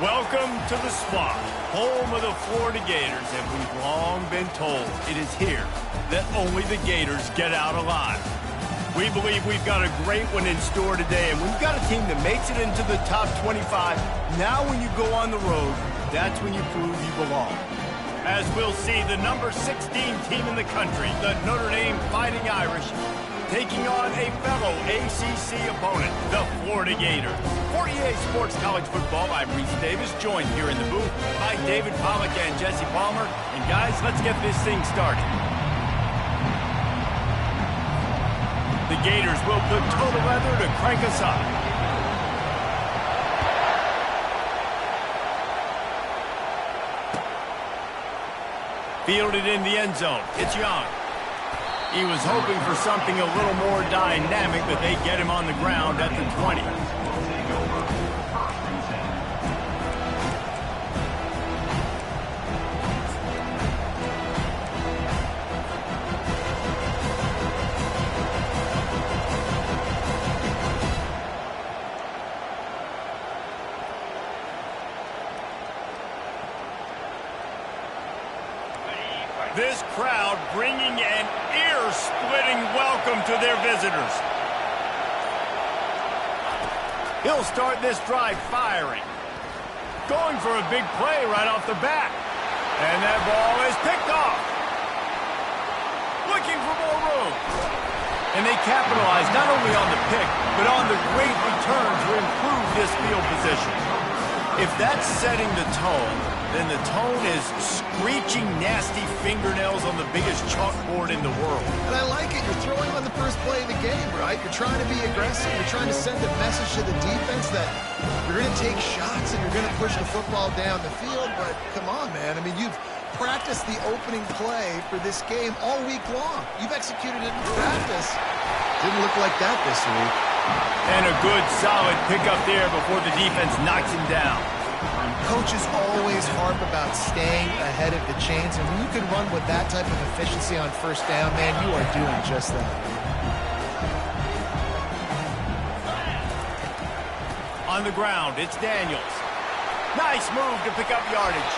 Welcome to the spot, home of the Florida Gators, and we've long been told it is here that only the Gators get out alive. We believe we've got a great one in store today, and we've got a team that makes it into the top 25. Now when you go on the road, that's when you prove you belong. As we'll see, the number 16 team in the country, the Notre Dame Fighting Irish, taking on a fellow ACC opponent, the Florida Gators. For EA Sports College Football, I'm Reese Davis, joined here in the booth by David Pollack and Jesse Palmer. And guys, let's get this thing started. The Gators will put total leather to crank us up. Fielded in the end zone. It's Young. He was hoping for something a little more dynamic, but they get him on the ground at the 20. This crowd bringing an ear-splitting welcome to their visitors. He'll start this drive firing. Going for a big play right off the bat. And that ball is picked off. Looking for more room. And they capitalize not only on the pick, but on the great return to improve this field position. If that's setting the tone, then the tone is screeching nasty fingernails on the biggest chalkboard in the world. And I like it. You're throwing on the first play of the game, right? You're trying to be aggressive. You're trying to send a message to the defense that you're going to take shots and you're going to push the football down the field. But come on, man. I mean, you've practiced the opening play for this game all week long. You've executed it in practice. Didn't look like that this week. And a good, solid pickup there before the defense knocks him down. Coaches always harp about staying ahead of the chains, and when you can run with that type of efficiency on first down, man, you are doing just that. On the ground, it's Daniels. Nice move to pick up yardage.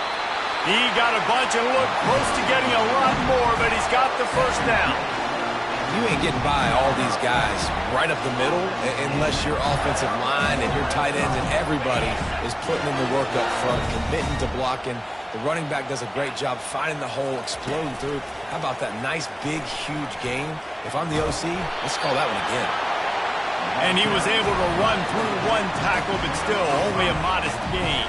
He got a bunch and looked close to getting a lot more, but he's got the first down. You ain't getting by all these guys right up the middle unless your offensive line and your tight ends and everybody is putting in the work up front, committing to blocking. The running back does a great job finding the hole, exploding through. How about that nice, big, huge game? If I'm the OC, let's call that one again. And he was able to run through one tackle, but still only a modest gain.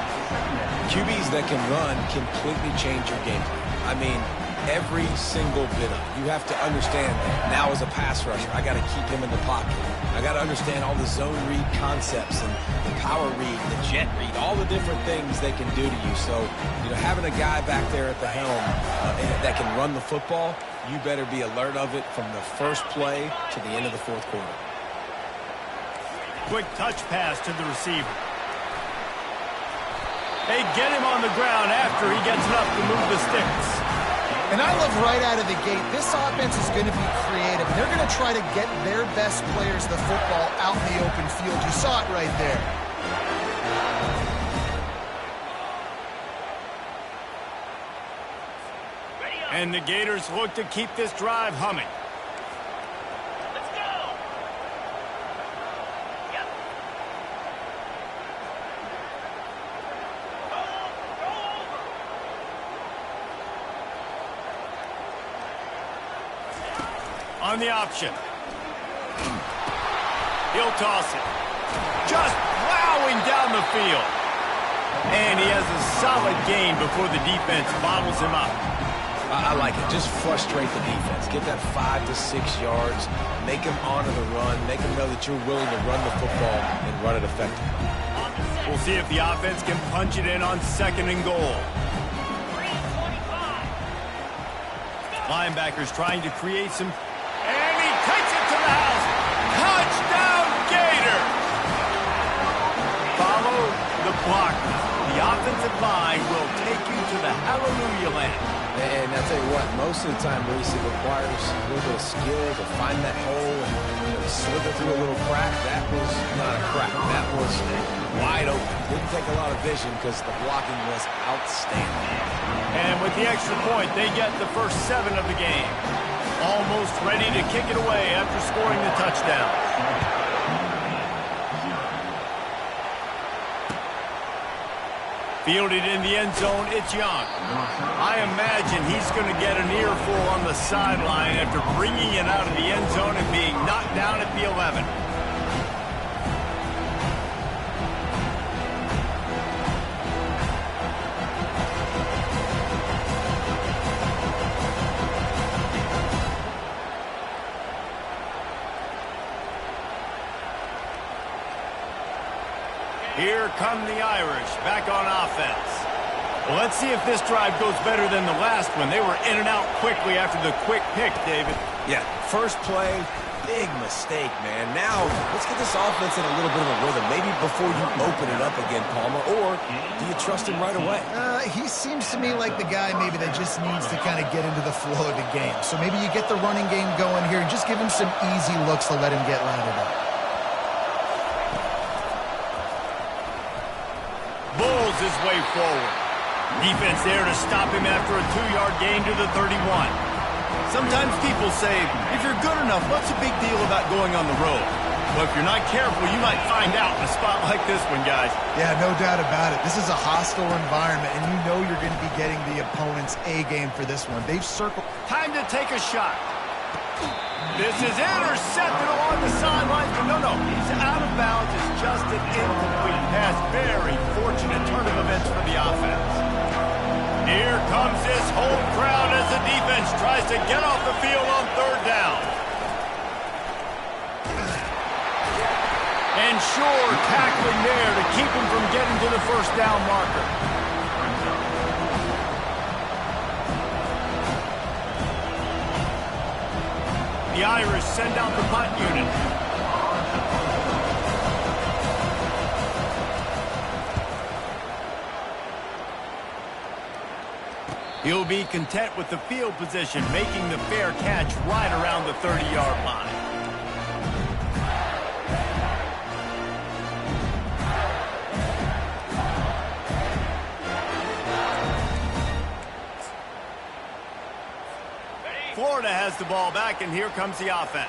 QBs that can run completely change your game plan. I mean, every single bit of it. You have to understand now as a pass rusher, I got to keep him in the pocket. I got to understand all the zone read concepts and the power read, the jet read, all the different things they can do to you. So, having a guy back there at the helm that can run the football, you better be alert of it from the first play to the end of the fourth quarter. Quick touch pass to the receiver. They get him on the ground after he gets enough to move the sticks. And I love right out of the gate, this offense is going to be creative. They're going to try to get their best players the football out in the open field. You saw it right there. And the Gators look to keep this drive humming. On the option. He'll toss it. Just plowing down the field. And he has a solid gain before the defense bottles him up. I like it. Just frustrate the defense. Get that 5 to 6 yards. Make them honor the run. Make them know that you're willing to run the football and run it effectively. We'll see if the offense can punch it in on 2nd and goal. Linebackers trying to create some... And he takes it to the house. Touchdown, Gator! Follow the block. The offensive line will take you to the hallelujah land. And I tell you what, most of the time, Reese, it requires a little bit of skill to find that hole and slither through a little crack. That was not a crack. That was wide open. Didn't take a lot of vision because the blocking was outstanding. And with the extra point, they get the first 7 of the game. Almost ready to kick it away after scoring the touchdown. Fielded in the end zone, it's Young. I imagine he's going to get an earful on the sideline after bringing it out of the end zone and being knocked down at the 11. Here come the Irish, back on offense. Well, let's see if this drive goes better than the last one. They were in and out quickly after the quick pick, David. Yeah, first play, big mistake, man. Now, let's get this offense in a little bit of a rhythm. Maybe before you open it up again, Palmer, or do you trust him right away? He seems to me like the guy maybe that just needs to kind of get into the flow of the game. So maybe you get the running game going here and just give him some easy looks to let him get lathered up. Bulls his way forward. Defense there to stop him after a 2-yard gain to the 31. Sometimes people say, if you're good enough, what's the big deal about going on the road? Well, if you're not careful, you might find out in a spot like this one, guys. Yeah, no doubt about it. This is a hostile environment, and you know you're going to be getting the opponent's A game for this one. They've circled. Time to take a shot. This is intercepted along the sidelines, but no, he's out of bounds. It's just an incomplete pass. Very fortunate turn of events for the offense. Here comes this whole crowd as the defense tries to get off the field on 3rd down. And sure, tackling there to keep him from getting to the 1st down marker. The Irish send out the punt unit. He'll be content with the field position, making the fair catch right around the 30-yard line. Florida has the ball back, and here comes the offense.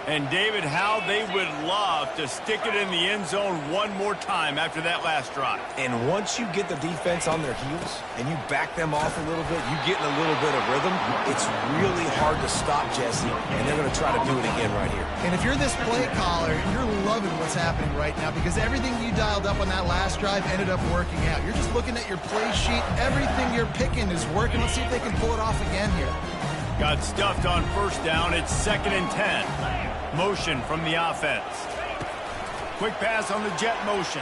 And, David, how they would love to stick it in the end zone one more time after that last drive. And once you get the defense on their heels and you back them off a little bit, you get in a little bit of rhythm, it's really hard to stop Jesse, and they're going to try to do it again right here. And if you're this play caller, you're loving what's happening right now because everything you dialed up on that last drive ended up working out. You're just looking at your play sheet. Everything you're picking is working. Let's see if they can pull it off again here. Got stuffed on 1st down. It's 2nd and 10. Motion from the offense. Quick pass on the jet motion.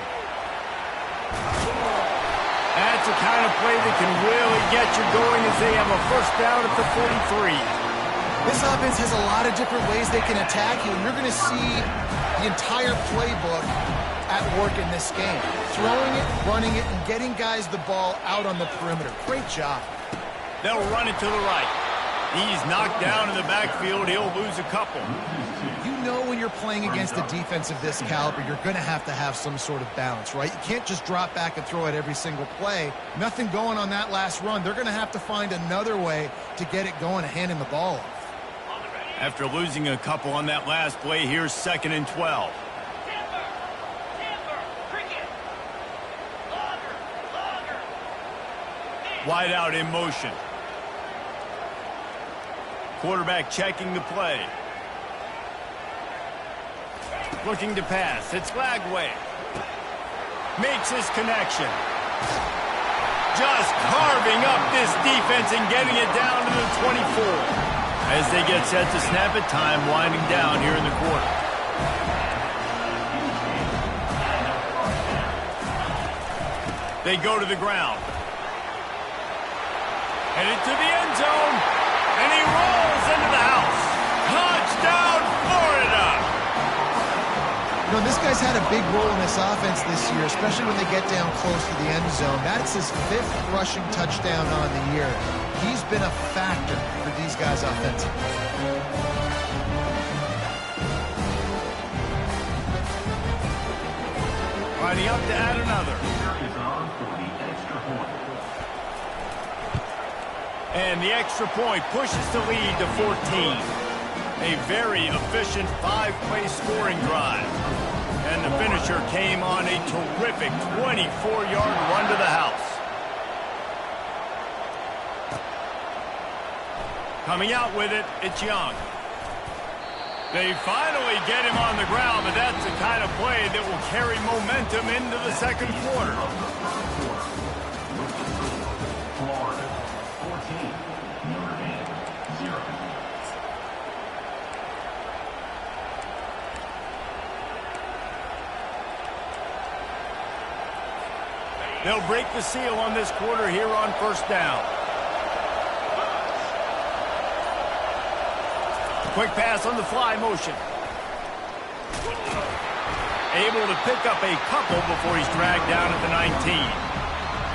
That's the kind of play that can really get you going as they have a 1st down at the 43. This offense has a lot of different ways they can attack you, and you're going to see the entire playbook at work in this game. Throwing it, running it, and getting guys the ball out on the perimeter. Great job. They'll run it to the right. He's knocked down in the backfield. He'll lose a couple. You know when you're playing against a defense of this caliber, you're going to have some sort of balance, right? You can't just drop back and throw it every single play. Nothing going on that last run. They're going to have to find another way to get it going and hand him the ball off. After losing a couple on that last play, here's 2nd and 12. Wide out in motion. Quarterback checking the play. Looking to pass. It's Lagway. Makes his connection. Just carving up this defense and getting it down to the 24. As they get set to snap it, time winding down here in the quarter. They go to the ground. Headed to the end zone. And he rolls into the house. Touchdown, Florida! You know, this guy's had a big role in this offense this year, especially when they get down close to the end zone. That's his 5th rushing touchdown on the year. He's been a factor for these guys offensively. Lining up to add another. And the extra point pushes the lead to 14. A very efficient 5-play scoring drive. And the finisher came on a terrific 24-yard run to the house. Coming out with it, it's Young. They finally get him on the ground, but that's the kind of play that will carry momentum into the second quarter. They'll break the seal on this quarter here on first down. Quick pass on the fly motion. Able to pick up a couple before he's dragged down at the 19.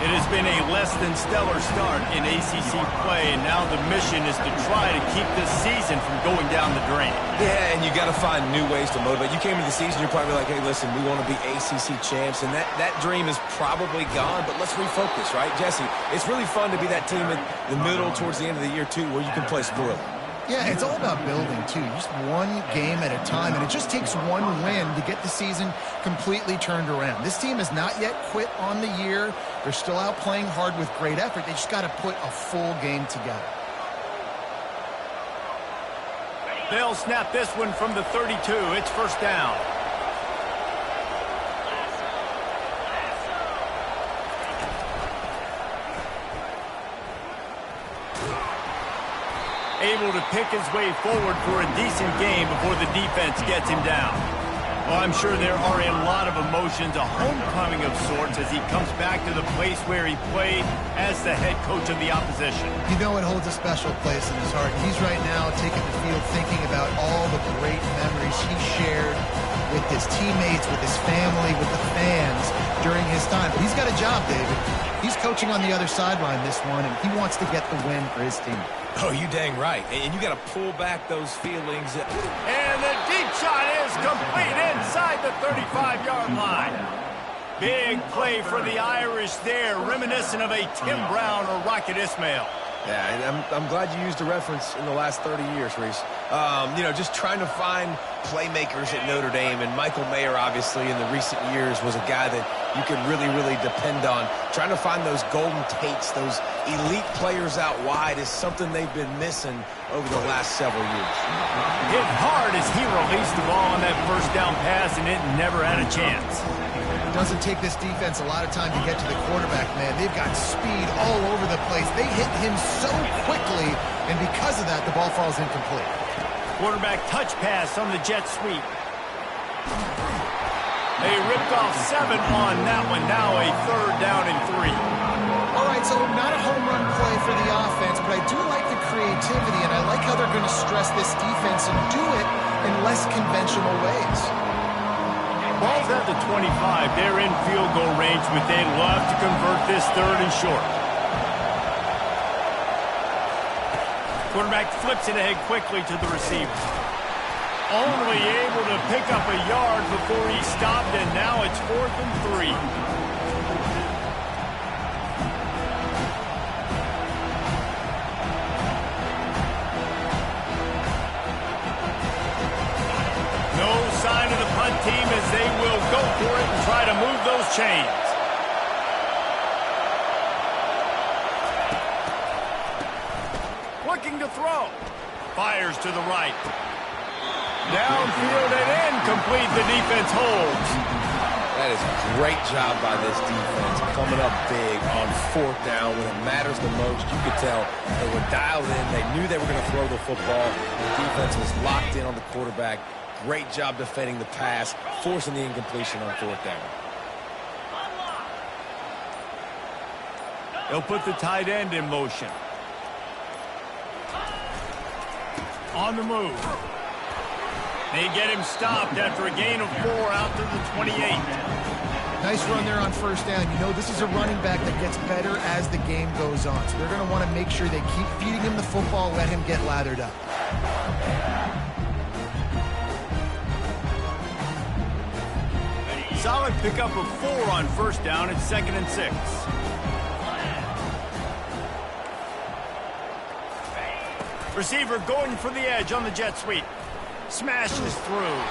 It has been a less than stellar start in ACC play, and now the mission is to try to keep this season from going down the drain. Yeah, and you got to find new ways to motivate. You came into the season, you're probably like, hey, listen, we want to be ACC champs, and that dream is probably gone, but let's refocus, right? Jesse, it's really fun to be that team in the middle towards the end of the year, too, where you can play spoiler. Yeah, it's all about building, too. Just one game at a time, and it just takes one win to get the season completely turned around. This team has not yet quit on the year. They're still out playing hard with great effort. They just got to put a full game together. They'll snap this one from the 32. It's first down. Able to pick his way forward for a decent game before the defense gets him down. Well, I'm sure there are a lot of emotions, a homecoming of sorts as he comes back to the place where he played as the head coach of the opposition. You know it holds a special place in his heart. He's right now taking the field thinking about all the great memories he shared with his teammates, with his family, with the fans during his time. But he's got a job, David. He's coaching on the other sideline this one, and he wants to get the win for his team. Oh, you dang right. And you got to pull back those feelings. And the deep shot is complete inside the 35-yard line. Big play for the Irish there, reminiscent of a Tim Brown or Rocket Ismail. Yeah, and I'm glad you used a reference in the last 30 years, Reese. You know, just trying to find playmakers at Notre Dame, and Michael Mayer, obviously, in the recent years was a guy that you can really, really depend on. Trying to find those golden takes, those elite players out wide is something they've been missing over the last several years. Hit hard as he released the ball on that first down pass, and it never had a chance. It doesn't take this defense a lot of time to get to the quarterback, man. They've got speed all over the place. They hit him so quickly, and because of that, the ball falls incomplete. Quarterback touch pass on the jet sweep. They ripped off 7 on that one. Now a third down and 3. All right, so not a home run play for the offense, but I do like the creativity, and I like how they're going to stress this defense and do it in less conventional ways. Ball's at the 25. They're in field goal range, but they'd love to convert this third and short. Quarterback flips it ahead quickly to the receiver. Only able to pick up a yard before he stopped, and now it's 4th and 3. No sign of the punt team as they will go for it and try to move those chains. Looking to throw. Fires to the right. Downfield and incomplete. The defense holds. That is a great job by this defense, coming up big on 4th down when it matters the most. You could tell they were dialed in. They knew they were going to throw the football. The defense was locked in on the quarterback. Great job defending the pass, forcing the incompletion on 4th down. They'll put the tight end in motion. On the move. They get him stopped after a gain of 4 out to the 28. Nice run there on first down. You know, this is a running back that gets better as the game goes on. So they're going to want to make sure they keep feeding him the football, let him get lathered up. Solid pickup of 4 on first down at 2nd and 6. Receiver going for the edge on the jet sweep. Smashes through.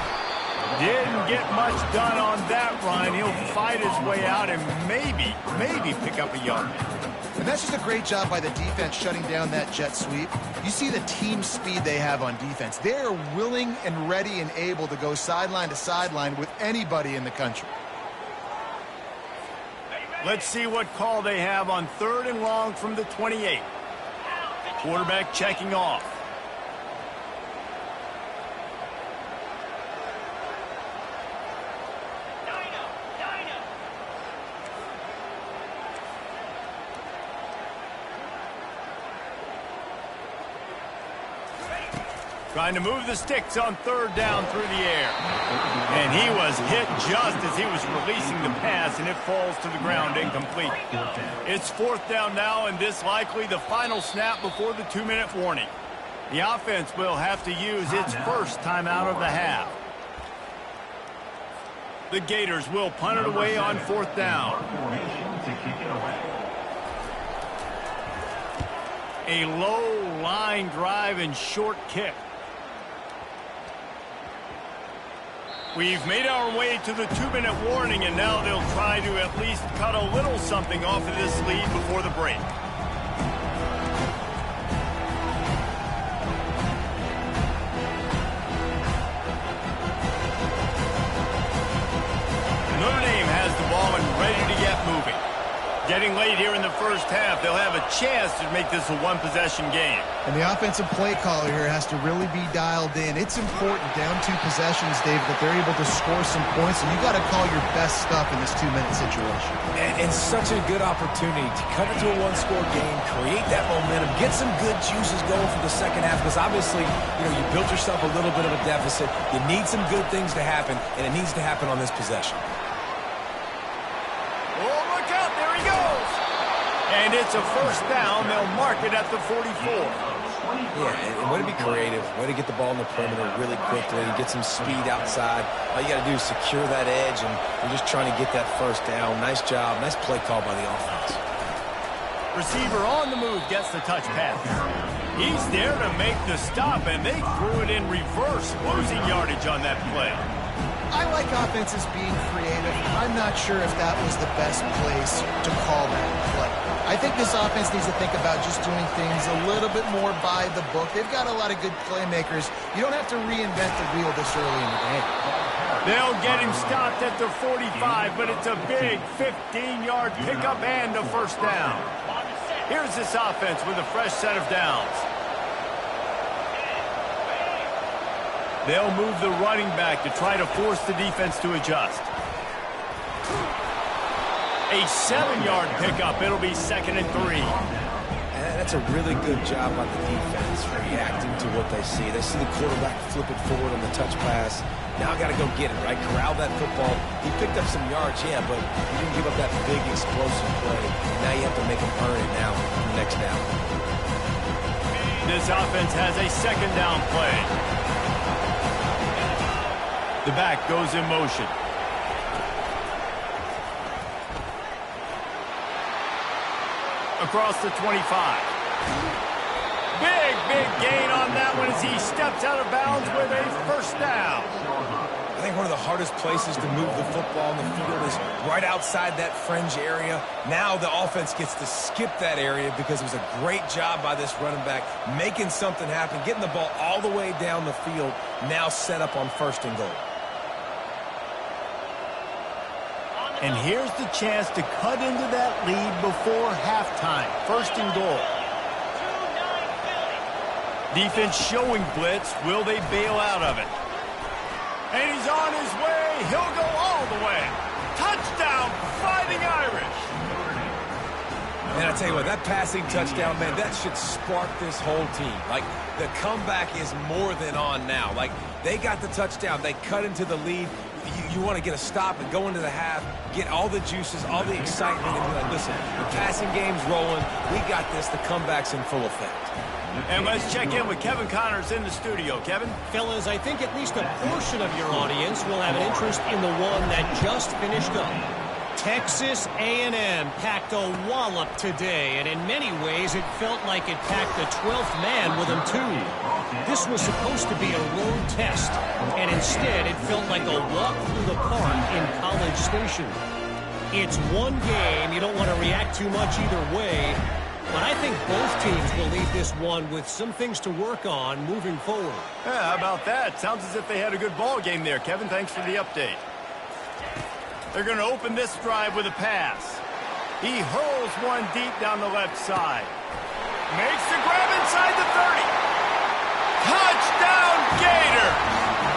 Didn't get much done on that run. He'll fight his way out and maybe pick up a yard. And that's just a great job by the defense shutting down that jet sweep. You see the team speed they have on defense. They're willing and ready and able to go sideline to sideline with anybody in the country. Let's see what call they have on 3rd and long from the 28. Quarterback checking off. Trying to move the sticks on 3rd down through the air. And he was hit just as he was releasing the pass, and it falls to the ground incomplete. It's 4th down now, and this likely the final snap before the 2-minute warning. The offense will have to use its first timeout of the half. The Gators will punt it away on 4th down. A low line drive and short kick. We've made our way to the 2-minute warning, and now they'll try to at least cut a little something off of this lead before the break. Notre Dame has the ball and ready to get moving. Getting late here in the first half, they'll have a chance to make this a one-possession game. And the offensive play caller here has to really be dialed in. It's important down 2 possessions, Dave, that they're able to score some points, and you got to call your best stuff in this 2-minute situation. And such a good opportunity to cut into a one-score game, create that momentum, get some good juices going for the second half, because obviously, you built yourself a little bit of a deficit. You need some good things to happen, and it needs to happen on this possession. And it's a first down. They'll mark it at the 44. Yeah, and way to be creative, way to get the ball in the perimeter really quickly, get some speed outside. All you got to do is secure that edge, and you're just trying to get that first down. Nice job, nice play call by the offense. Receiver on the move gets the touch pass. He's there to make the stop, and they threw it in reverse, losing yardage on that play. I like offenses being creative. I'm not sure if that was the best place to call that play. I think this offense needs to think about just doing things a little bit more by the book. They've got a lot of good playmakers. You don't have to reinvent the wheel this early in the game. They'll get him stopped at the 45, but it's a big 15-yard pickup and a first down. Here's this offense with a fresh set of downs. They'll move the running back to try to force the defense to adjust. A 7-yard pickup. It'll be 2nd and 3. And that's a really good job by the defense, reacting to what they see. They see the quarterback flip it forward on the touch pass. Now I got to go get it, right? Corral that football. He picked up some yards, yeah, but he didn't give up that big explosive play. Now you have to make him earn it now on the next down. This offense has a 2nd down play. The back goes in motion. Across the 25. Big gain on that one as he steps out of bounds with a first down. I think one of the hardest places to move the football on the field is right outside that fringe area. Now the offense gets to skip that area because it was a great job by this running back, making something happen, getting the ball all the way down the field, now set up on 1st and goal. And here's the chance to cut into that lead before halftime. 1st and goal. Defense showing blitz. Will they bail out of it? And he's on his way. He'll go all the way. Touchdown, Fighting Irish. And I tell you what, that passing touchdown, man, that should spark this whole team. Like, the comeback is more than on now. Like, they got the touchdown. They cut into the lead. You want to get a stop and go into the half, get all the juices, all the excitement, and be like, listen, the passing game's rolling. We got this. The comeback's in full effect. And let's check in with Kevin Connors in the studio. Kevin? Fellas, I think at least a portion of your audience will have an interest in the one that just finished up. Texas A&M packed a wallop today, and in many ways it felt like it packed the 12th man with them too. This was supposed to be a road test, and instead it felt like a walk through the park in College Station. It's one game. You don't want to react too much either way, but I think both teams will leave this one with some things to work on moving forward. Yeah, how about that? Sounds as if they had a good ball game there, Kevin. Thanks for the update. They're going to open this drive with a pass. He hurls one deep down the left side. Makes the grab inside the 30. Touchdown, Gator!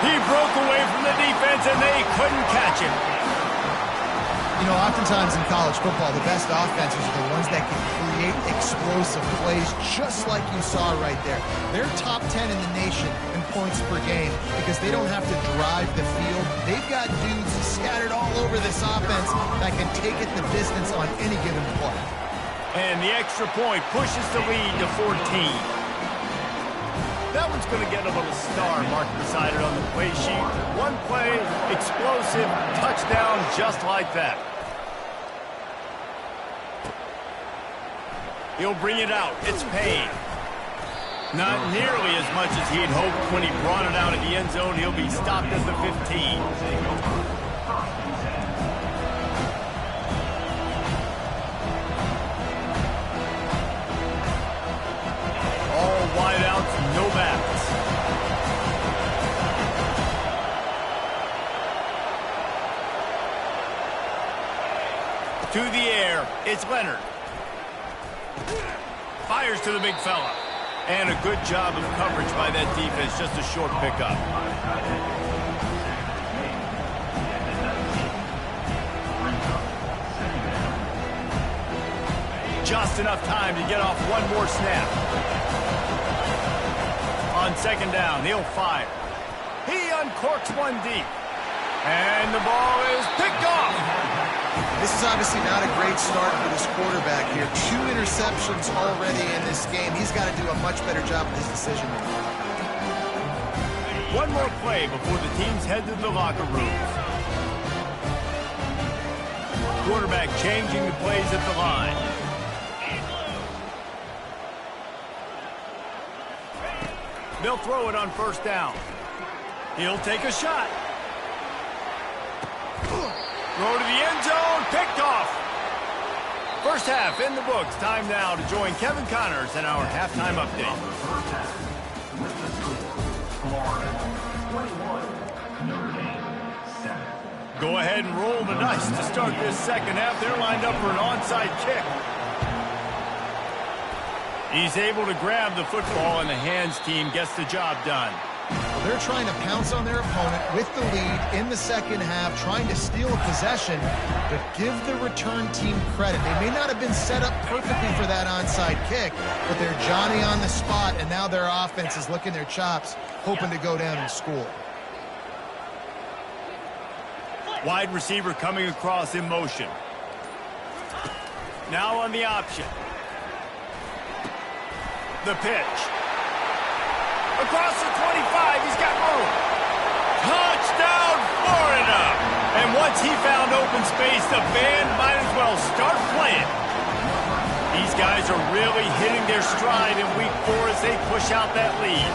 He broke away from the defense, and they couldn't catch him. You know, oftentimes in college football, the best offenses are the ones that can create explosive plays, just like you saw right there. They're top 10 in the nation in points per game because they don't have to drive the field. They've got dudes scattered all over this offense that can take it the distance on any given play. And the extra point pushes the lead to 14. That one's going to get a little star marked beside it on the play sheet. One play, explosive, touchdown just like that. He'll bring it out. It's Payne. Not nearly as much as he'd hoped when he brought it out of the end zone. He'll be stopped at the 15. All wideouts, no backs. To the air, it's Leonard. Fires to the big fella. And a good job of coverage by that defense. Just a short pickup. Just enough time to get off one more snap. On second down, he'll fire. He uncorks one deep. And the ball is picked off. This is obviously not a great start for this quarterback here. 2 interceptions already in this game. He's got to do a much better job with his decision-making. One more play before the teams head to the locker rooms. Quarterback changing the plays at the line. They'll throw it on first down. He'll take a shot. Throw to the end zone, picked off. First half in the books. Time now to join Kevin Connors in our halftime update. Go ahead and roll the dice to start this second half. They're lined up for an onside kick. He's able to grab the football, and the hands team gets the job done. Well, they're trying to pounce on their opponent with the lead in the second half, trying to steal a possession, but give the return team credit. They may not have been set up perfectly for that onside kick, but they're Johnny on the spot, and now their offense is licking their chops, hoping to go down and score. Wide receiver coming across in motion. Now on the option. The pitch. Across the 25, he's got room. Touchdown, Florida! And once he found open space, the band might as well start playing. These guys are really hitting their stride in week 4 as they push out that lead.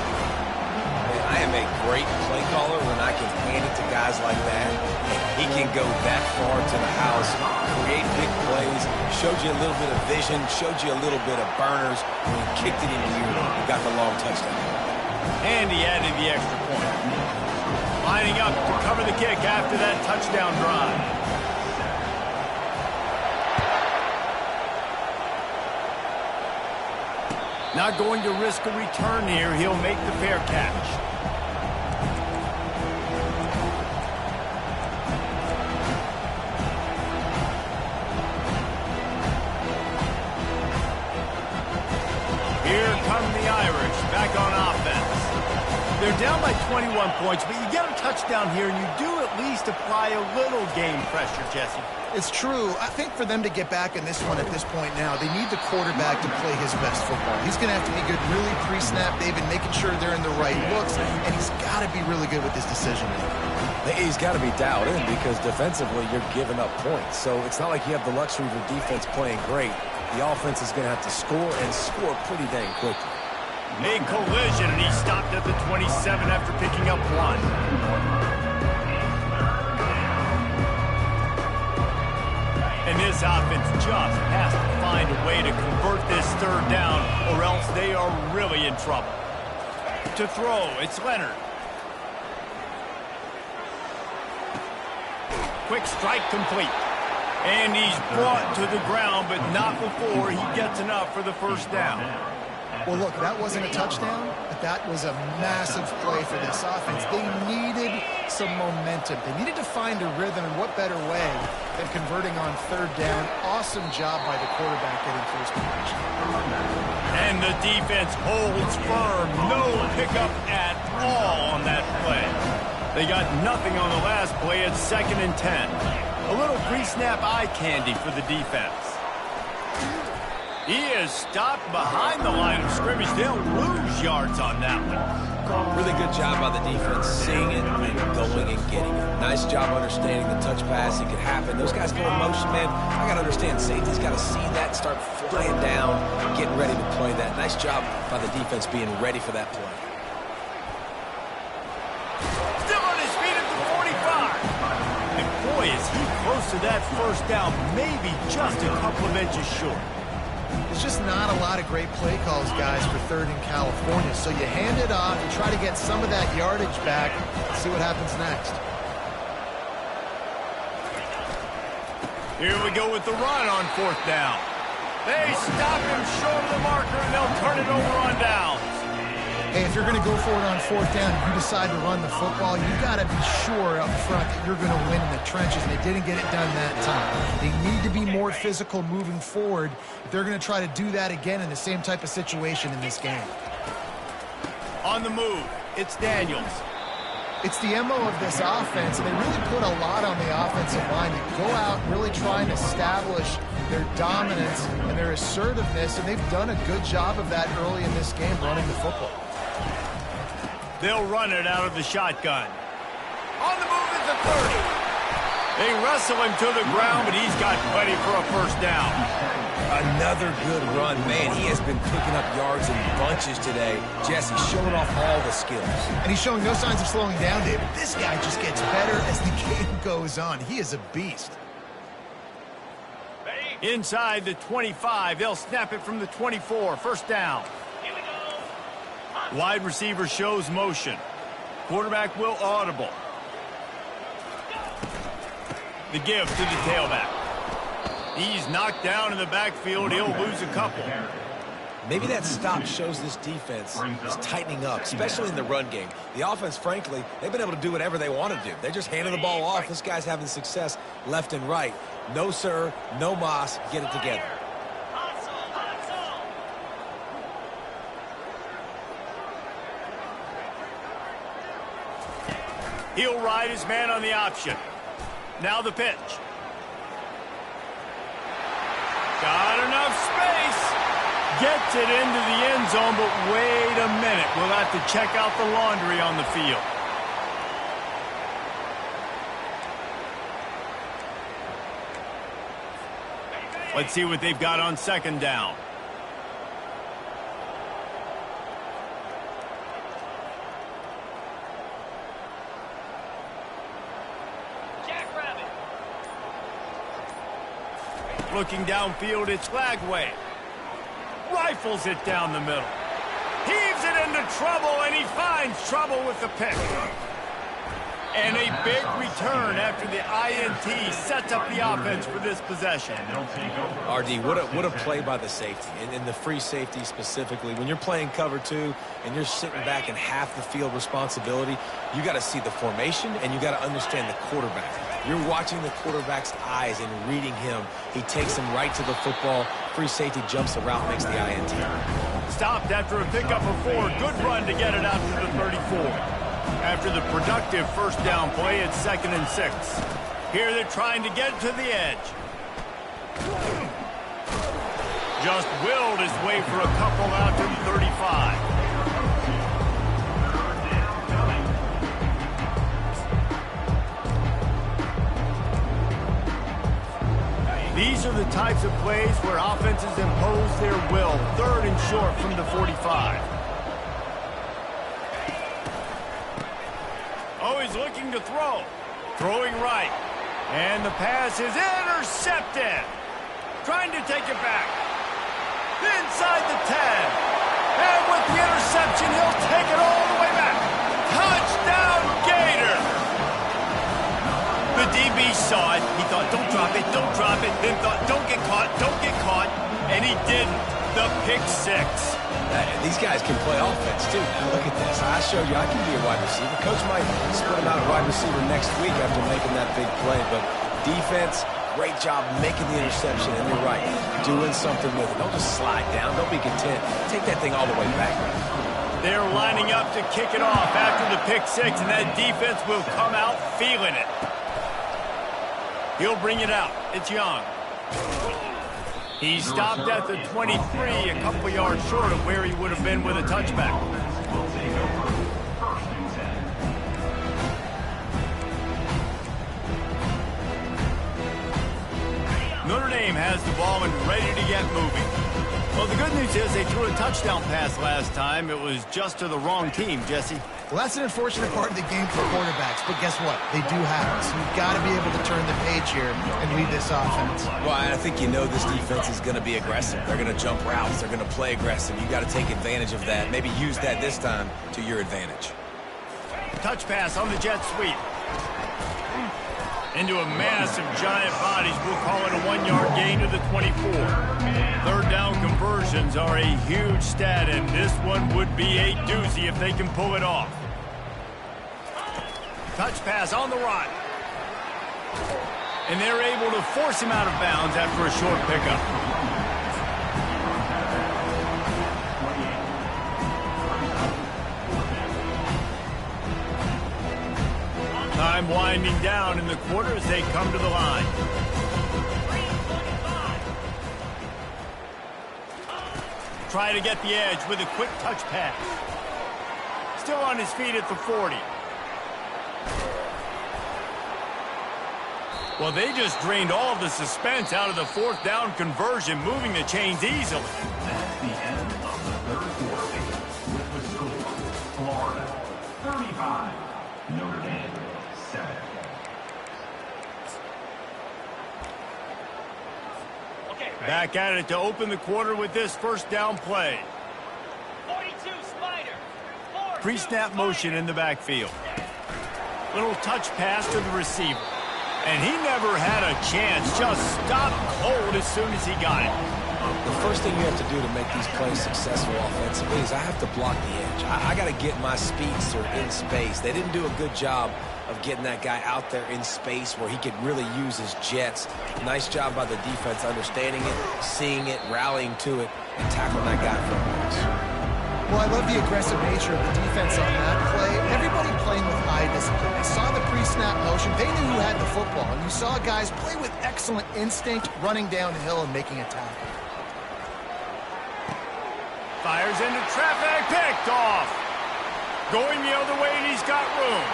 I am a great play caller when I can hand it to guys like that. He can go that far to the house, create big plays, showed you a little bit of vision, showed you a little bit of burners, and he kicked it in here and got the long touchdown. And he added the extra point. Lining up to cover the kick after that touchdown drive. Not going to risk a return here. He'll make the fair catch. They're down by 21 points, but you get a touchdown here, and you do at least apply a little game pressure, Jesse. It's true. I think for them to get back in this one at this point now, they need the quarterback to play his best football. He's going to have to be good really pre-snap, David, making sure they're in the right looks, and he's got to be really good with his decision-making. He's got to be dialed in because defensively you're giving up points. So it's not like you have the luxury of your defense playing great. The offense is going to have to score and score pretty dang quickly. A collision, and he stopped at the 27 after picking up 1. And this offense just has to find a way to convert this third down, or else they are really in trouble. To throw, it's Leonard. Quick strike complete. And he's brought to the ground, but not before he gets enough for the first down. Well, look, that wasn't a touchdown, but that was a massive play for this offense. They needed some momentum. They needed to find a rhythm, and what better way than converting on third down. Awesome job by the quarterback getting close protection. And the defense holds firm. No pickup at all on that play. They got nothing on the last play at 2nd and 10. A little pre-snap eye candy for the defense. He is stopped behind the line of scrimmage. They'll lose yards on that one. Really good job by the defense, seeing it and going and getting it. Nice job understanding the touch pass. It could happen. Those guys go in motion, man. I got to understand, safety's got to see that, start flying down, getting ready to play that. Nice job by the defense being ready for that play. Still on his feet at the 45. And boy, is he close to that first down, maybe just a couple of inches short. There's just not a lot of great play calls, guys, for third in California. So you hand it off, you try to get some of that yardage back, see what happens next. Here we go with the run on 4th down. They stop him short of the marker, and they'll turn it over on downs. Hey, if you're going to go for it on 4th down, if you decide to run the football, you've got to be sure up front that you're going to win in the trenches, and they didn't get it done that time. They need to be more physical moving forward if they're going to try to do that again in the same type of situation in this game. On the move, it's Daniels. It's the MO of this offense, and they really put a lot on the offensive line to go out and really try and establish their dominance and their assertiveness, and they've done a good job of that early in this game running the football. They'll run it out of the shotgun. On the move is the 30. They wrestle him to the ground, but he's got plenty for a first down. Another good run. Man, he has been picking up yards in bunches today. Jesse showing off all the skills. And he's showing no signs of slowing down, David. This guy just gets better as the game goes on. He is a beast. Inside the 25, they'll snap it from the 24. First down. Wide receiver shows motion. Quarterback will audible. The give to the tailback. He's knocked down in the backfield. He'll lose a couple. Maybe that stop shows this defense is tightening up, especially in the run game. The offense, frankly, they've been able to do whatever they want to do. They're just handing the ball off. This guy's having success left and right. No, sir. No mas. Get it together. He'll ride his man on the option. Now the pitch. Got enough space. Gets it into the end zone, but wait a minute. We'll have to check out the laundry on the field. Let's see what they've got on 2nd down. Looking downfield, it's Lagway. Rifles it down the middle. Heaves it into trouble, and he finds trouble with the pick. And a big return after the INT sets up the offense for this possession. RD, what a play by the safety, and the free safety specifically. When you're playing cover 2 and you're sitting back in half the field responsibility, you got to see the formation and you got to understand the quarterback. You're watching the quarterback's eyes and reading him. He takes him right to the football. Free safety jumps the route, makes the INT. Stopped after a pickup of 4. Good run to get it out to the 35. After the productive first down play, it's 2nd and 6. Here they're trying to get to the edge. Just willed his way for a couple out to the 35. These are the types of plays where offenses impose their will. 3rd and short from the 45. Oh, he's looking to throw. Throwing right. And the pass is intercepted. Trying to take it back. Inside the 10. And with the interception, he'll take it all the way back. Touchdown, Gator! The DB saw it. He thought, don't drop it, don't drop it. Then thought, don't get caught, don't get caught. And he didn't. The pick 6. These guys can play offense, too. Now, look at this. I showed you I can be a wide receiver. Coach might split him out at wide receiver next week after making that big play. But defense, great job making the interception. And you're right, doing something with it. Don't just slide down. Don't be content. Take that thing all the way back. They're lining up to kick it off after the pick 6, and that defense will come out feeling it. He'll bring it out. It's Young. He stopped at the 23, a couple yards short of where he would have been with a touchback. Notre Dame has the ball and ready to get moving. Well, the good news is they threw a touchdown pass last time. It was just to the wrong team, Jesse. Well, that's an unfortunate part of the game for quarterbacks, but guess what? They do have it, so you've got to be able to turn the page here and lead this offense. Well, I think you know this defense is going to be aggressive. They're going to jump routes. They're going to play aggressive. You got to take advantage of that. Maybe use that this time to your advantage. Touch pass on the jet sweep. Into a mass of giant bodies. We'll call it a 1-yard gain to the 24. 3rd down conversions are a huge stat, and this one would be a doozy if they can pull it off. Touch pass on the run. And they're able to force him out of bounds after a short pickup. Time winding down in the quarter as they come to the line. Try to get the edge with a quick touch pass. Still on his feet at the 40. Well, they just drained all of the suspense out of the 4th down conversion, moving the chains easily. That's the end of the 3rd quarter. With the score, Florida 35, Notre Dame 7. Back at it to open the quarter with this first down play. 42 Spider. Pre-snap motion in the backfield. Little touch pass to the receiver. And he never had a chance. Just stopped cold as soon as he got it. The first thing you have to do to make these plays successful offensively is I have to block the edge. I got to get my speedster in space. They didn't do a good job of getting that guy out there in space where he could really use his jets. Nice job by the defense understanding it, seeing it, rallying to it, and tackling that guy from once. Well, I love the aggressive nature of the defense on that play. Everybody playing with eye discipline. They saw the pre-snap motion. They knew who had the football. And you saw guys play with excellent instinct, running downhill and making a tackle. Fires into traffic, picked off. Going the other way, and he's got room.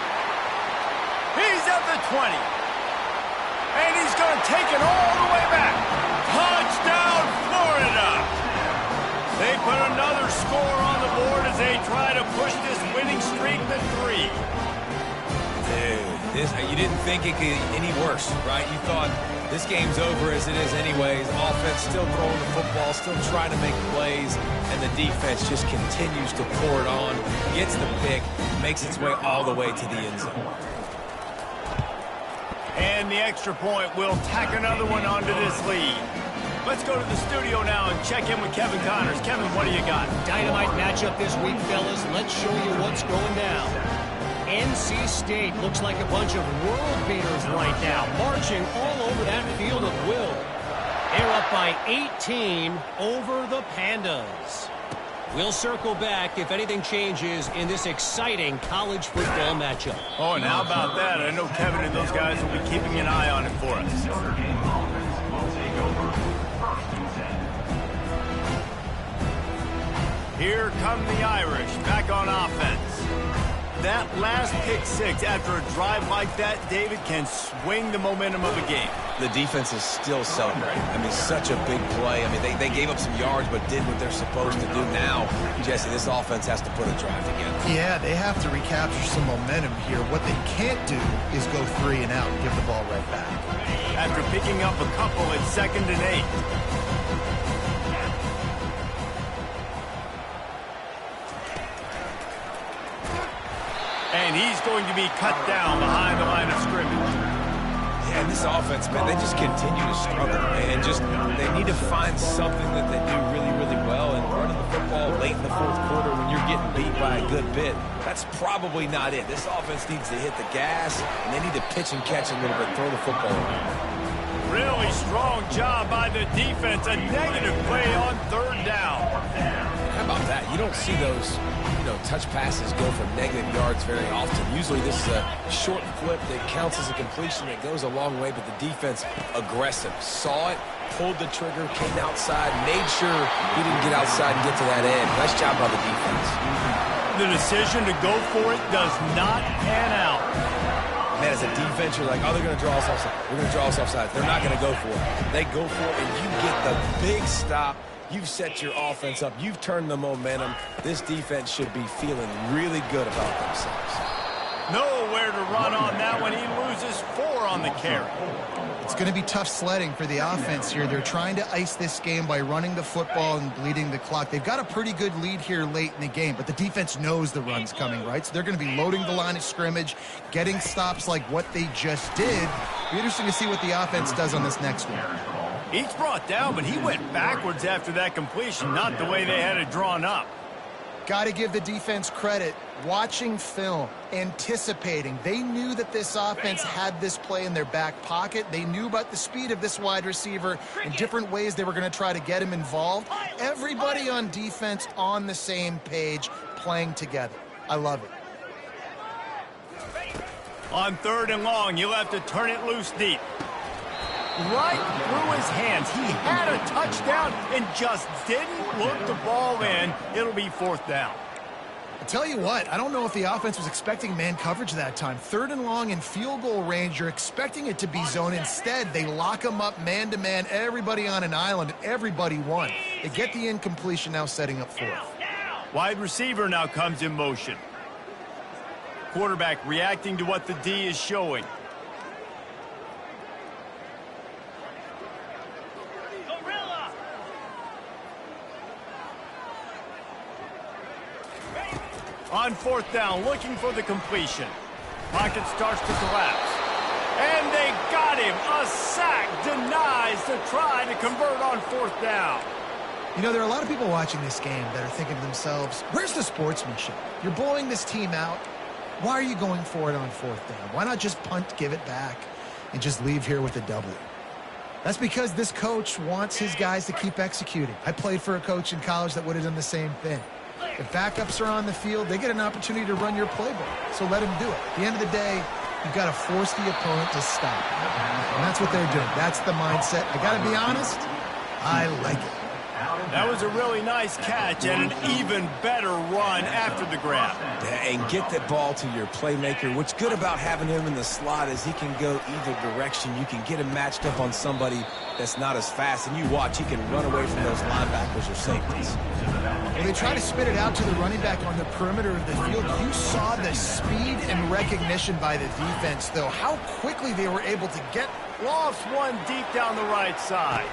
He's at the 20. And he's going to take it all the way back. Touchdown, Florida. They put another score on the board as they try to push this winning streak to 3. Dude, you didn't think it could get any worse, right? You thought this game's over as it is anyways. Offense still throwing the football, still trying to make plays, and the defense just continues to pour it on, gets the pick, makes its way all the way to the end zone. And the extra point will tack another one onto this lead. Let's go to the studio now and check in with Kevin Connors. Kevin, what do you got? Dynamite matchup this week, fellas. Let's show you what's going down. NC State looks like a bunch of world beaters right now, marching all over that field of will. They're up by 18 over the Pandas. We'll circle back if anything changes in this exciting college football matchup. Oh, and how about that? I know Kevin and those guys will be keeping an eye on it for us. Notre Dame offense will take over. 1st and 10. Here come the Irish back on offense. That last pick six after a drive like that, David, can swing the momentum of a game. The defense is still celebrating. I mean, such a big play. I mean, they gave up some yards but did what they're supposed to do. Now, Jesse, this offense has to put a drive together. Yeah, they have to recapture some momentum here. What they can't do is go 3 and out and give the ball right back. After picking up a couple at 2nd and 8. And he's going to be cut down behind the line of scrimmage. Yeah, and this offense, man, they just continue to struggle. And they need to find something that they do really, really well. And running the football late in the 4th quarter when you're getting beat by a good bit, that's probably not it. This offense needs to hit the gas, and they need to pitch and catch a little bit, throw the football around. Really strong job by the defense. A negative play on 3rd down. How about that? You don't see those, touch passes go for negative yards very often. Usually this is a short flip that counts as a completion that goes a long way, but the defense aggressive. Saw it, pulled the trigger, came outside, made sure he didn't get outside and get to that edge. Nice job by the defense. The decision to go for it does not pan out. Man, as a defense, you're like, oh, they're going to draw us offside. We're going to draw us offside. They're not going to go for it. They go for it, and you get the big stop. You've set your offense up. You've turned the momentum. This defense should be feeling really good about themselves. Nowhere to run on that one. He loses 4 on the carry. It's going to be tough sledding for the offense here. They're trying to ice this game by running the football and bleeding the clock. They've got a pretty good lead here late in the game, but the defense knows the run's coming, right? So they're going to be loading the line of scrimmage, getting stops like what they just did. It'll be interesting to see what the offense does on this next one. He's brought down, but he went backwards after that completion, not the way they had it drawn up. Got to give the defense credit. Watching film, anticipating. They knew that this offense had this play in their back pocket. They knew about the speed of this wide receiver and different ways they were going to try to get him involved. Everybody on defense on the same page, playing together. I love it. On 3rd and long, you'll have to turn it loose deep. Right through his hands. He had a touchdown and just didn't look the ball in. It'll be 4th down. I tell you what, I don't know if the offense was expecting man coverage that time. 3rd and long in field goal range, you're expecting it to be zone. Instead, they lock him up man-to-man, everybody on an island, and everybody won. They get the incompletion, now setting up 4th. Wide receiver now comes in motion. Quarterback reacting to what the D is showing. On 4th down, looking for the completion. Pocket starts to collapse. And they got him. A sack denies to try to convert on 4th down. You know, there are a lot of people watching this game that are thinking to themselves, where's the sportsmanship? You're blowing this team out. Why are you going for it on 4th down? Why not just punt, give it back, and just leave here with a W? That's because this coach wants his guys to keep executing. I played for a coach in college that would have done the same thing. If backups are on the field, they get an opportunity to run your playbook. So let them do it. At the end of the day, you've got to force the opponent to stop. And that's what they're doing. That's the mindset. I got to be honest, I like it. That was a really nice catch and an even better run after the grab. And get that ball to your playmaker. What's good about having him in the slot is he can go either direction. You can get him matched up on somebody that's not as fast. And you watch, he can run away from those linebackers or safeties. When they try to spit it out to the running back on the perimeter of the field, you saw the speed and recognition by the defense, though. How quickly they were able to get. Lost one deep down the right side.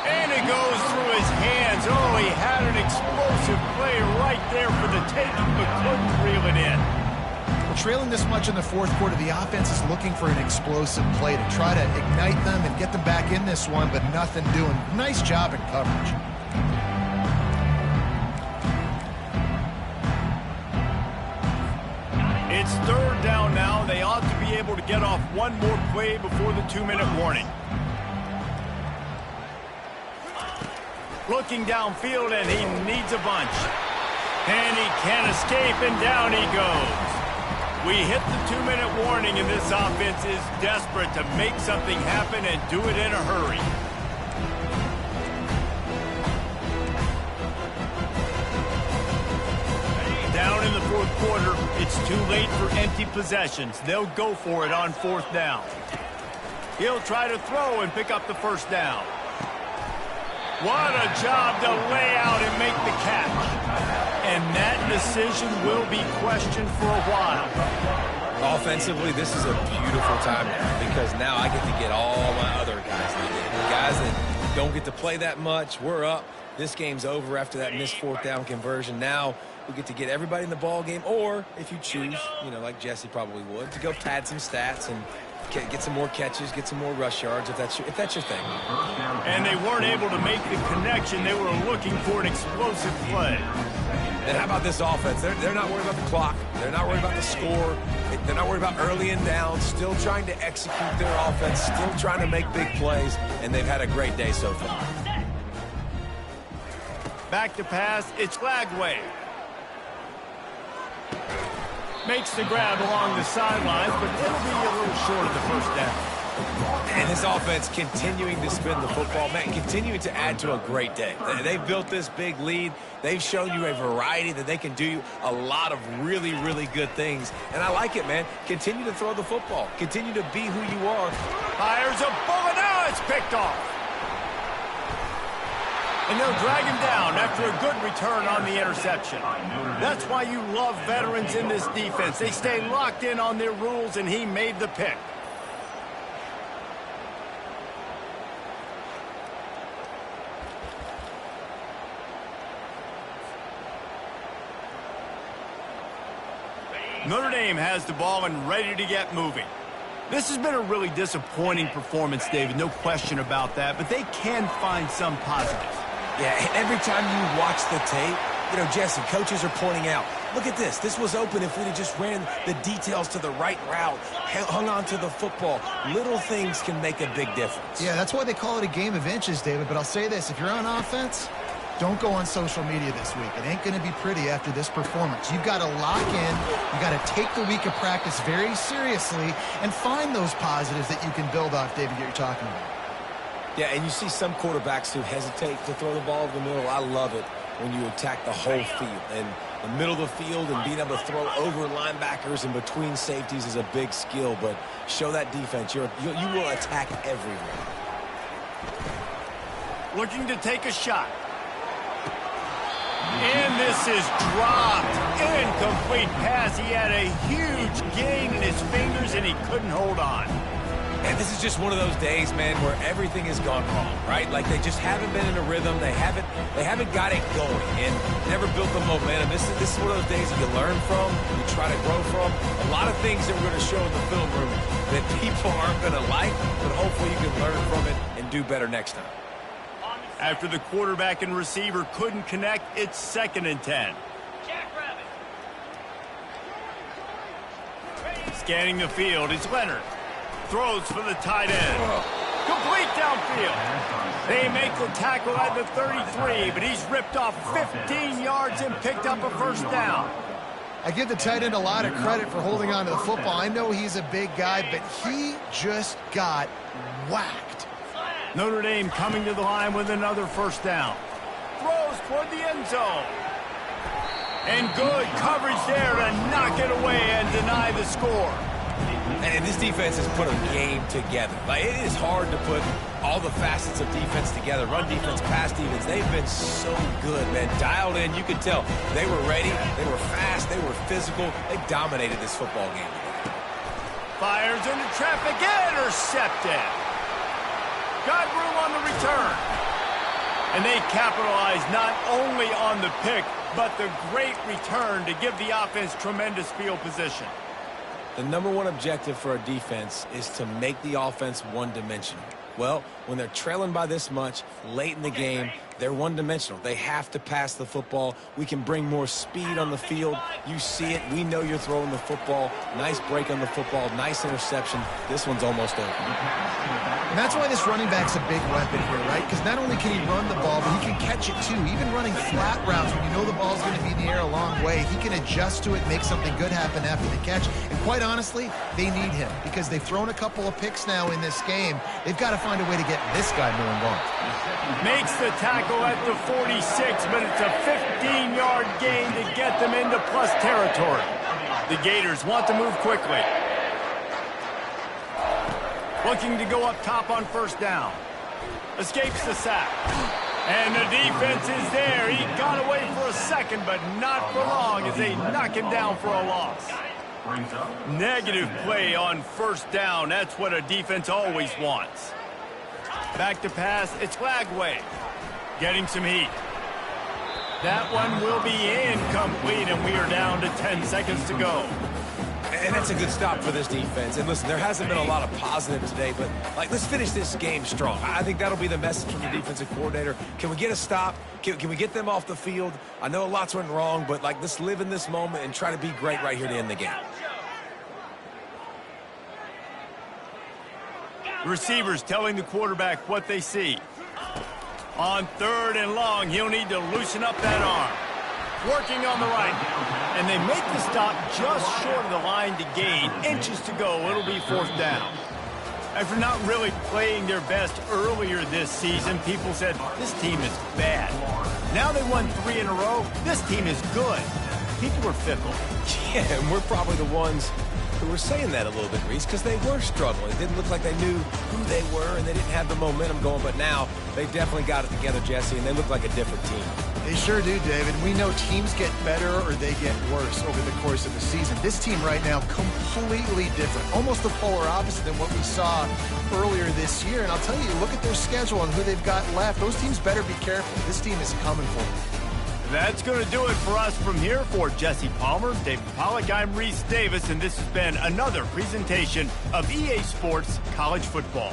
And it goes through his hands. Oh, he had an explosive play right there for the taking, but couldn't reel it in. Well, trailing this much in the 4th quarter, the offense is looking for an explosive play to try to ignite them and get them back in this one, but nothing doing. Nice job in coverage. It's 3rd down now. They ought to be able to get off one more play before the 2-minute warning. Looking downfield, and he needs a bunch. And he can't escape, and down he goes. We hit the 2-minute warning, and this offense is desperate to make something happen and do it in a hurry. Down in the fourth quarter, it's too late for empty possessions. They'll go for it on fourth down. He'll try to throw and pick up the first down. What a job to lay out and make the catch. And that decision will be questioned for a while. Offensively, this is a beautiful time now because now I get to get all my other guys in the game. The guys that don't get to play that much, we're up. This game's over after that missed fourth down conversion. Now we get to get everybody in the ball game, or if you choose, you know, like Jesse probably would, to go pad some stats and get some more catches, get some more rush yards if that's your thing. And they weren't able to make the connection. They were looking for an explosive play. And how about this offense? They're not worried about the clock. They're not worried about the score. They're not worried about early and down. Still trying to execute their offense. Still trying to make big plays. And they've had a great day so far. Back to pass. It's Lagway. Makes the grab along the sidelines, but it'll be a little short of the first down. And this offense continuing to spin the football, man, continuing to add to a great day. They've built this big lead. They've shown you a variety that they can do a lot of really, really good things. And I like it, man. Continue to throw the football. Continue to be who you are. Fires a bullet. Now it's picked off. And they'll drag him down after a good return on the interception. That's why you love veterans in this defense. They stay locked in on their rules, and he made the pick. Notre Dame has the ball and ready to get moving. This has been a really disappointing performance, David, no question about that, but they can find some positives. Yeah, every time you watch the tape, you know, Jesse, coaches are pointing out, look at this. This was open if we'd have just ran the details to the right route, hung on to the football. Little things can make a big difference. Yeah, that's why they call it a game of inches, David. But I'll say this, if you're on offense, don't go on social media this week. It ain't going to be pretty after this performance. You've got to lock in. You've got to take the week of practice very seriously and find those positives that you can build off, David, that you're talking about. Yeah, and you see some quarterbacks who hesitate to throw the ball in the middle. I love it when you attack the whole field. And the middle of the field and being able to throw over linebackers and between safeties is a big skill. But show that defense. You will attack everywhere. Looking to take a shot. And this is dropped. Incomplete pass. He had a huge gain in his fingers, and he couldn't hold on. And this is just one of those days, man, where everything has gone wrong, right? Like they just haven't been in a rhythm. They haven't got it going and never built the momentum. This is one of those days that you learn from, you try to grow from. A lot of things that we're going to show in the film room that people aren't going to like, but hopefully you can learn from it and do better next time. After the quarterback and receiver couldn't connect, it's 2nd and 10. Scanning the field is Leonard. Throws for the tight end. Complete downfield. They make the tackle at the 33, but he's ripped off 15 yards and picked up a first down. I give the tight end a lot of credit for holding on to the football. I know he's a big guy, but he just got whacked. Notre Dame coming to the line with another first down. Throws toward the end zone. And good coverage there to knock it away and deny the score. And this defense has put a game together. Like, it is hard to put all the facets of defense together. Run defense, pass defense. They've been so good, man. Dialed in. You could tell they were ready. They were fast. They were physical. They dominated this football game. Fires into traffic. Intercepted. Got room on the return. And they capitalized not only on the pick, but the great return to give the offense tremendous field position. The number one objective for a defense is to make the offense one-dimensional. Well, when they're trailing by this much late in the game, They're one-dimensional. They have to pass the football. We can bring more speed on the field. You see it. We know you're throwing the football. Nice break on the football. Nice interception. This one's almost over. And that's why this running back's a big weapon here, right? Because not only can he run the ball, but he can catch it too. Even running flat routes when you know the ball's going to be in the air a long way, he can adjust to it, make something good happen after the catch. And quite honestly, they need him because they've thrown a couple of picks now in this game. They've got to find a way to get this guy more involved. Makes the tackle at the 46, but it's a 15-yard gain to get them into plus territory. The Gators want to move quickly. Looking to go up top on first down. Escapes the sack. And the defense is there. He got away for a second, but not for long as they knock him down for a loss. Negative play on first down. That's what a defense always wants. Back to pass. It's Lagway. Getting some heat. That one will be incomplete, and we are down to 10 seconds to go. And that's a good stop for this defense. And listen, there hasn't been a lot of positive today, but let's finish this game strong. I think that'll be the message from the defensive coordinator. Can we get a stop? Can we get them off the field? I know lots went wrong, but let's live in this moment and try to be great right here to end the game. Receivers telling the quarterback what they see. On third and long, he'll need to loosen up that arm. Working on the right. And they make the stop just short of the line to gain. Inches to go. It'll be fourth down. After not really playing their best earlier this season, people said, this team is bad. Now they won 3 in a row. This team is good. People were fickle. Yeah, and we're probably the ones who were saying that a little bit, Reese, because they were struggling. It didn't look like they knew who they were, and they didn't have the momentum going. But now they definitely got it together, Jesse, and they look like a different team. They sure do, David. We know teams get better or they get worse over the course of the season. This team right now, completely different. Almost the polar opposite than what we saw earlier this year. And I'll tell you, look at their schedule and who they've got left. Those teams better be careful. This team is coming for them. That's going to do it for us from here. For Jesse Palmer, David Pollack, I'm Reese Davis, and this has been another presentation of EA Sports College Football.